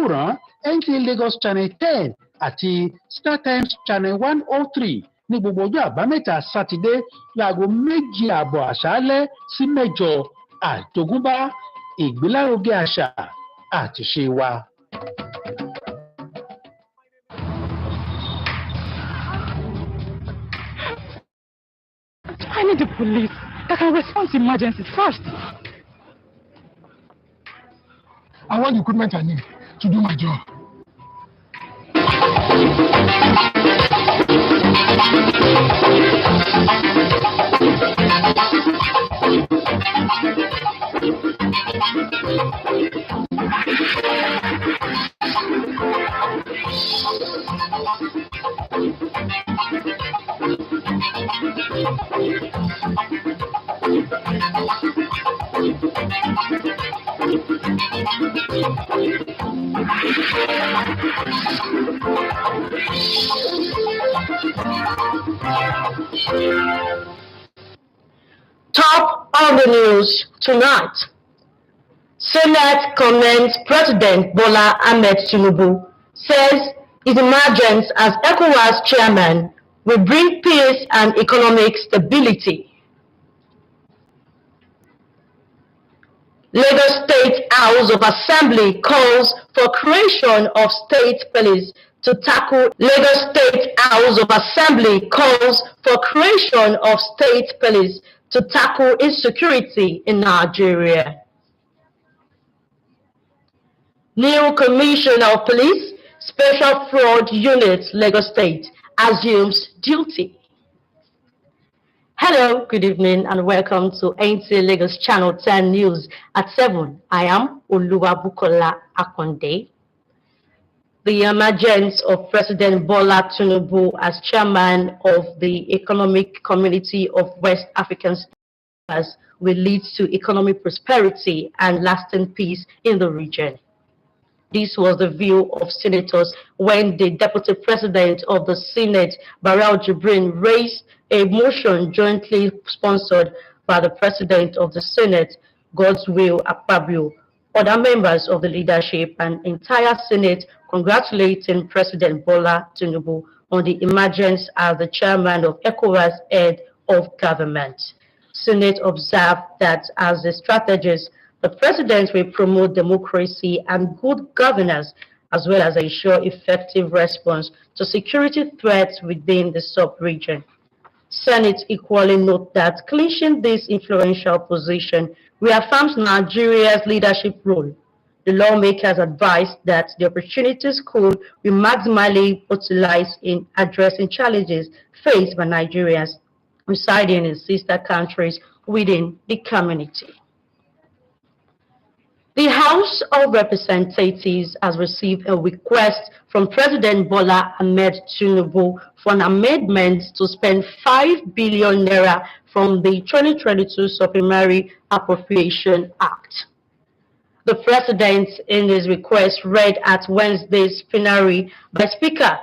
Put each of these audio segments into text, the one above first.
móhùnmáwòrán NTA Lagos Channel 10 àti Star Times Channel 103 ní gbogbo ọjọ́ àbámẹ́ta sátidé láago 7:30 àṣálẹ́ sí 8. Àjogúnbá ìgbélárugẹ àṣà àti ìṣe wa. I need the police that can respond to emergencies fast. I want the equipment I need to do my job. Top of the news tonight. Senate commends President Bola Ahmed Tinubu, says his emergence as ECOWAS chairman will bring peace and economic stability. Lagos State House of Assembly calls for creation of state police to tackle Lagos State House of Assembly calls for creation of state police to tackle insecurity in Nigeria. New Commissioner of Police, Special Fraud Unit, Lagos State, assumes duty. Hello, good evening, and welcome to Nta Lagos Channel 10 News at 7. I am Oluwabukola Akonde. The emergence of President Bola Tinubu as chairman of the Economic Community of West African States will lead to economic prosperity and lasting peace in the region. This was the view of senators when the Deputy President of the Senate, Barau Jibrin, raised a motion jointly sponsored by the President of the Senate, Godswill Akpabio, other members of the leadership, and entire Senate congratulating President Bola Tinubu on the emergence as the chairman of ECOWAS head of government. Senate observed that as the strategist, the President will promote democracy and good governance, as well as ensure effective response to security threats within the sub-region. Senate equally note that clinching this influential position reaffirms Nigeria's leadership role. The lawmakers advised that the opportunities could be maximally utilized in addressing challenges faced by Nigerians residing in sister countries within the community. The House of Representatives has received a request from President Bola Ahmed Tinubu for an amendment to spend 5 billion naira from the 2022 Supplementary Appropriation Act. The President, in his request read at Wednesday's plenary by Speaker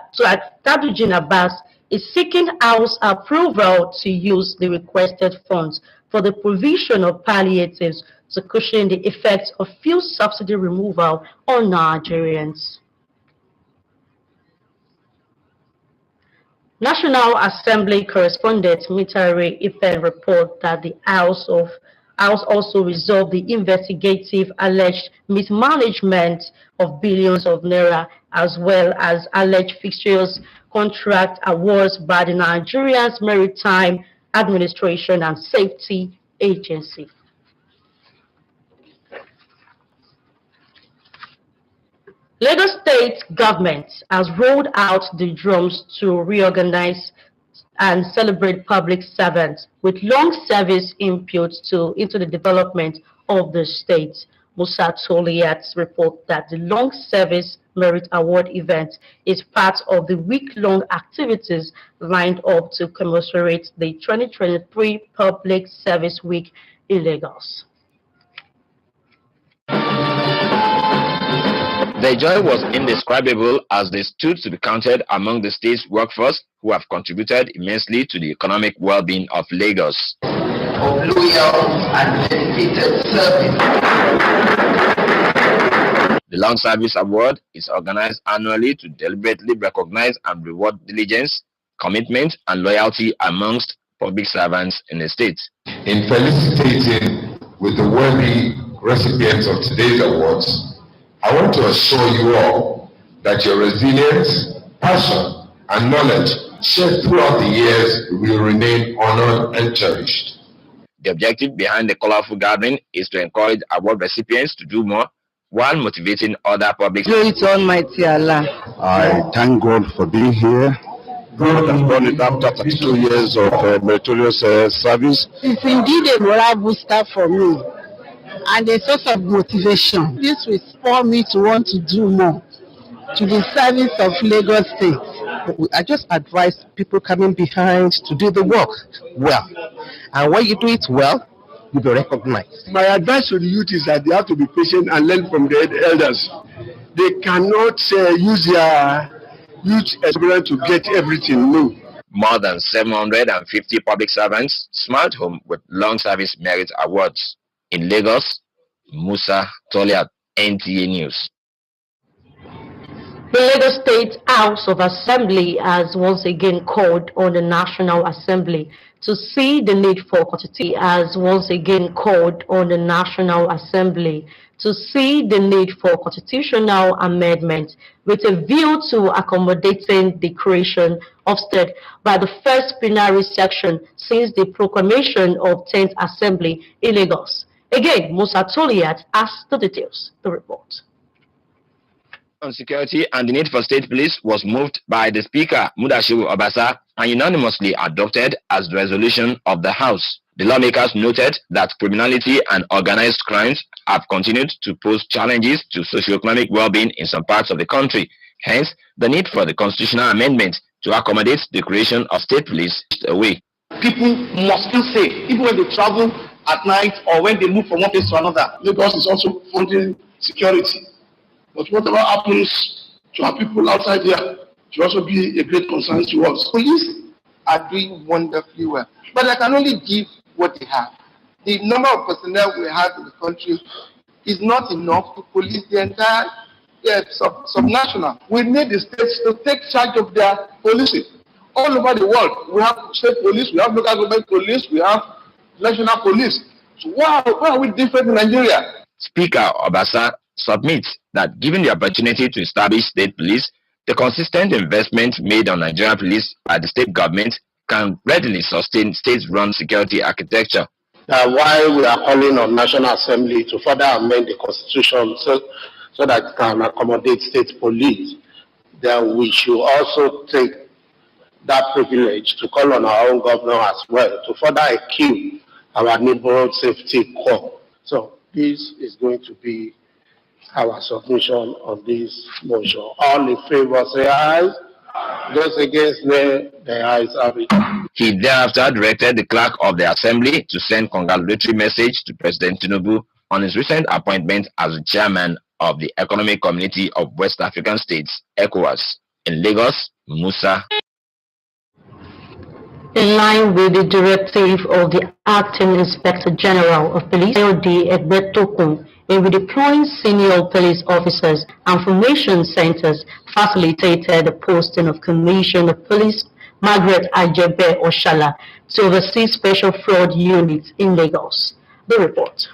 Tajudeen Abbas, is seeking House approval to use the requested funds for the provision of palliatives to cushion the effects of fuel subsidy removal on Nigerians. National Assembly correspondent Mitari Ifen report that the House also resolved the investigative alleged mismanagement of billions of naira, as well as alleged fictitious contract awards by the Nigeria's Maritime Administration and Safety Agency. Lagos State government has rolled out the drums to reorganize and celebrate public servants with long service input into the development of the state. Musa Toliat's report that the long service merit award event is part of the week-long activities lined up to commemorate the 2023 Public Service Week in Lagos. The joy was indescribable as they stood to be counted among the state's workforce who have contributed immensely to the economic well-being of Lagos. Of loyal and dedicated service. The Long Service Award is organized annually to deliberately recognize and reward diligence, commitment, and loyalty amongst public servants in the state. In felicitating with the worthy recipients of today's awards, I want to assure you all that your resilience, passion, and knowledge shared throughout the years will remain honored and cherished. The objective behind the colorful gathering is to encourage award recipients to do more while motivating other public. Glory to Almighty Allah. I thank God for being here. God has done it after 32 years of meritorious service. It's indeed a morale booster for me and a source of motivation. This will spur me to want to do more to the service of Lagos State. I just advise people coming behind to do the work well. And when you do it well, you'll be recognized. My advice to the youth is that they have to be patient and learn from the elders. They cannot use their youth experience to get everything new. More than 750 public servants smiled home with long service merit awards. In Lagos, Musa Toliat, NTA News. The Lagos State House of Assembly has once again called on the National Assembly to see the need for constitutional amendment with a view to accommodating the creation of state by the first plenary session since the proclamation of 10th Assembly in Lagos. Again, Musa Toliat has the details. The report. On security and the need for state police was moved by the Speaker, Mudashiru Obasa, and unanimously adopted as the resolution of the House. The lawmakers noted that criminality and organized crimes have continued to pose challenges to socio-economic well-being in some parts of the country. Hence, the need for the constitutional amendment to accommodate the creation of state police away. People must feel safe, even when they travel at night or when they move from one place to another. Lagos is also funding security. But whatever happens to our people outside here should also be a great concern to us. Police are doing wonderfully well, but I can only give what they have. The number of personnel we have in the country is not enough to police the entire subnational. We need the states to take charge of their policing. All over the world, we have state police, we have local government police, we have national police. So why are we different in Nigeria? Speaker Obasa submits that given the opportunity to establish state police, the consistent investment made on Nigerian police by the state government can readily sustain state-run security architecture. While we are calling on National Assembly to further amend the Constitution so that it can accommodate state police, then we should also take that privilege to call on our own governor as well to further equip our neighborhood safety corps. So this is going to be our submission on this motion. All in favor say aye. Those against nay, the ayes have it. He thereafter directed the clerk of the assembly to send congratulatory message to President Tinubu on his recent appointment as the chairman of the Economic Community of West African States, ECOWAS. In Lagos, Musa. In line with the directive of the Acting Inspector General of Police, D. Egbetokun, in redeploying senior police officers and formation centers facilitated the posting of Commissioner of Police Margaret Ajebe Oshala to oversee special fraud units in Lagos. The report.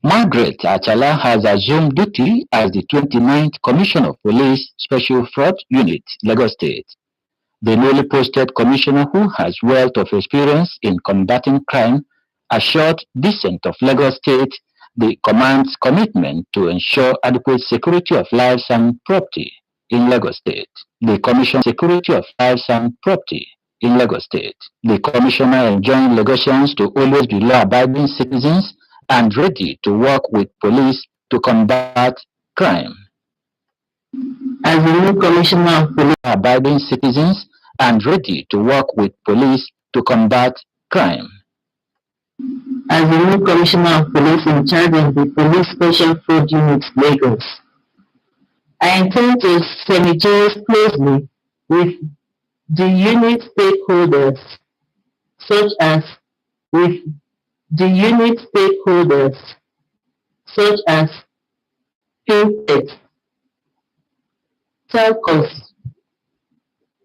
Margaret Achala has assumed duty as the 29th Commissioner of Police Special Fraud Unit, Lagos State. The newly posted commissioner, who has wealth of experience in combating crime, assured Decent of Lagos State the command's commitment to ensure adequate security of lives and property in Lagos State. The Commissioner Security of Lives and Property in Lagos State. The Commissioner enjoined Lagosians to always be law-abiding citizens and ready to work with police to combat crime. As the new Commissioner of Police, Abiding citizens and ready to work with police to combat crime. as the new Commissioner of Police in charge of the Police Special Fraud Unit, Lagos. I intend to synergize closely with the unit stakeholders, such as fintech, telcos,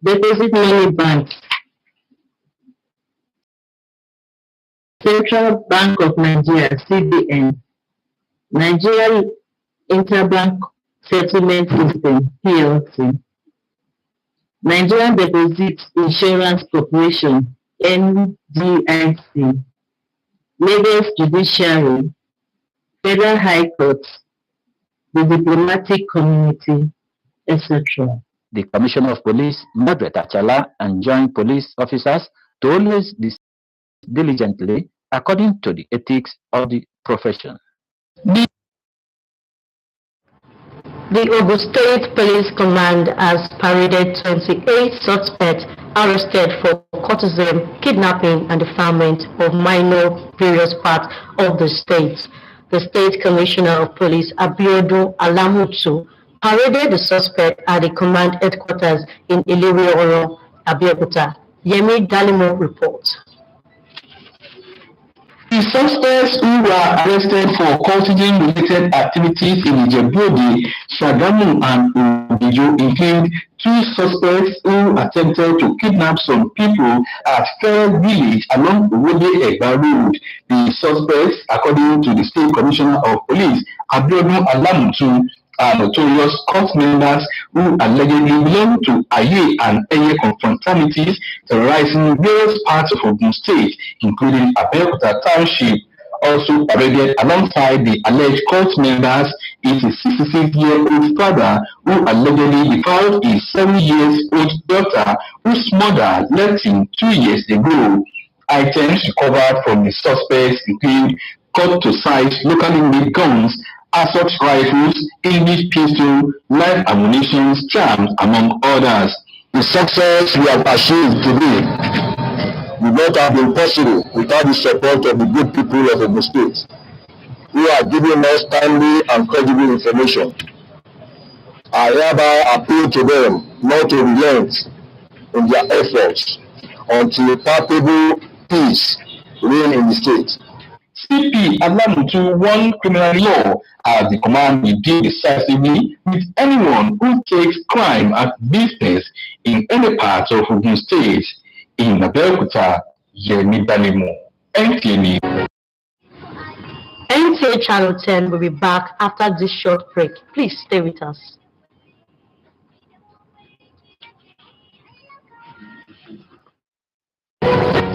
deposit money banks, Central Bank of Nigeria (CBN), Nigerian Interbank Settlement System (PLC), Nigerian Deposit Insurance Corporation (NDIC), Lagos Judiciary, Federal High Court, the diplomatic community, etc. The Commissioner of Police, Margaret Achala, enjoined police officers to always diligently according to the ethics of the profession. The Ogun State Police Command has paraded 28 suspects arrested for courtesan, kidnapping, and defilement of minor various parts of the state. The State Commissioner of Police, Abiodun Alamutu, paraded the suspect at the command headquarters in Ilewe-Oro, Abeokuta. Yemi Dalimo reports. The suspects who were arrested for cultism-related activities in Ijebu-Ode, Sagamu, and Ogijo include 2 suspects who attempted to kidnap some people at Fair Village along Owode-Egba Road. The suspects, according to the State Commissioner of Police, Abiodun Alamutu, are notorious cult members who allegedly belong to Aye and Eye confraternities terrorizing various parts of Ogun State, including Abeokuta Township. Also paraded alongside the alleged cult members is a 66-year-old father who allegedly defiled his 7-year-old daughter whose mother left him 2 years ago. Items recovered from the suspects include cut-to-size locally made guns, assault rifles, English pistol, live ammunition, charms, among others. The success we have achieved today would not have been possible without the support of the good people of Ogun State, who are giving us timely and credible information. I hereby appeal to them not to relent in their efforts until palpable peace reign in the state. CP Alamutu warned criminal law as the command will deal decisively with anyone who takes crime as business in any part of Ogun State. In Abeokuta, Yemi Dalimo, NTA. NTA Channel 10 will be back after this short break. Please stay with us.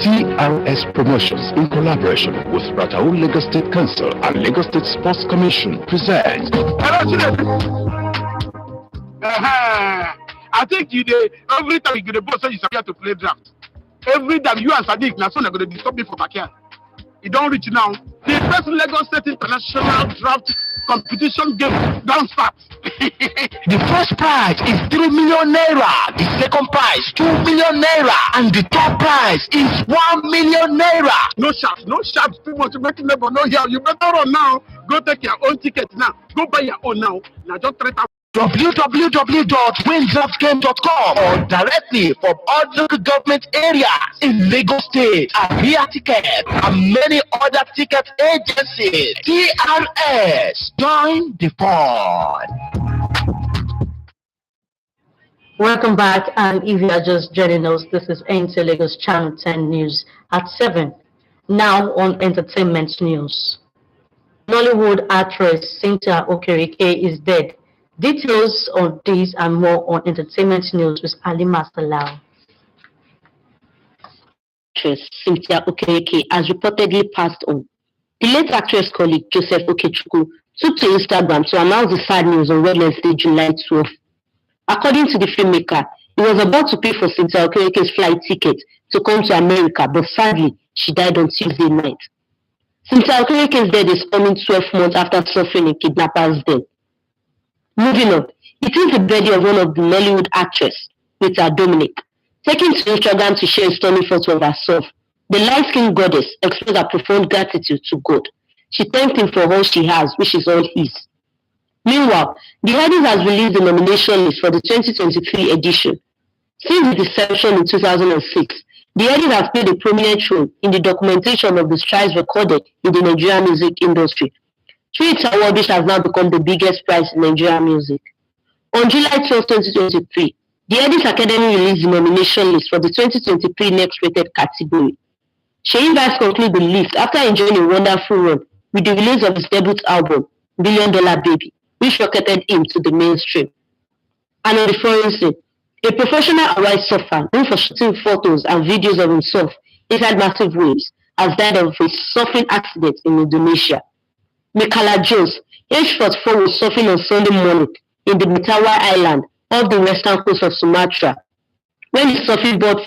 TRS Promotions, in collaboration with Ratau Lagos State Council and Lagos State Sports Commission, presents. I think you did every time you get a boss, you appear to play draft. Every time you and Sadiq, now son are going to disturb me for backyard. You don't reach now. The first Lagos State International Draft Competition game don't start. The first prize is 3 million naira. The second prize 2 million naira, and the third prize is 1 million naira. No sharps, too much making labor, no here. You better run now. Go take your own ticket now. Go buy your own now. Now just try to www.windraftgame.com or directly from all local government areas in Lagos State, Avia Ticket, and many other ticket agencies. TRS, join the fun. Welcome back, and if you are just joining us, this is Nta Lagos Channel 10 News at 7. Now on entertainment news. Nollywood actress Nta Ch10 is dead. Details on this and more on entertainment news with Ali Masalau. Actress Nta Ch10 has reportedly passed on. The late actress colleague Joseph Okechukwu took to Instagram to announce the sad news on Wednesday, July 12. According to the filmmaker, he was about to pay for Nta Ch10's flight ticket to come to America, but sadly, she died on Tuesday night. Nta Ch10's death is coming 12 months after suffering a kidnapper's death. Moving on, it is the birthday of one of the Nollywood actresses, Rita Dominic. Taking to Instagram to share a stunning photo of herself, the light-skinned goddess expressed her profound gratitude to God. She thanked him for all she has, which is all his. Meanwhile, the Headies has released the nomination list for the 2023 edition. Since its inception in 2006, the Headies has played a prominent role in the documentation of the strides recorded in the Nigerian music industry. Through its award, which has now become the biggest prize in Nigerian music. On July 12, 2023, the Headies Academy released the nomination list for the 2023 Next Rated category. Sheyi Vibes concluded the list after enjoying a wonderful run with the release of his debut album, $1 Billion Baby, which rocketed him to the mainstream. And on the foreign scene, a professional Hawaii surfer known for shooting photos and videos of himself inside massive waves has died of a surfing accident in Indonesia. Mikala Jones, age 44, was surfing on Sunday morning in the Mentawai Island off the western coast of Sumatra when his surfing board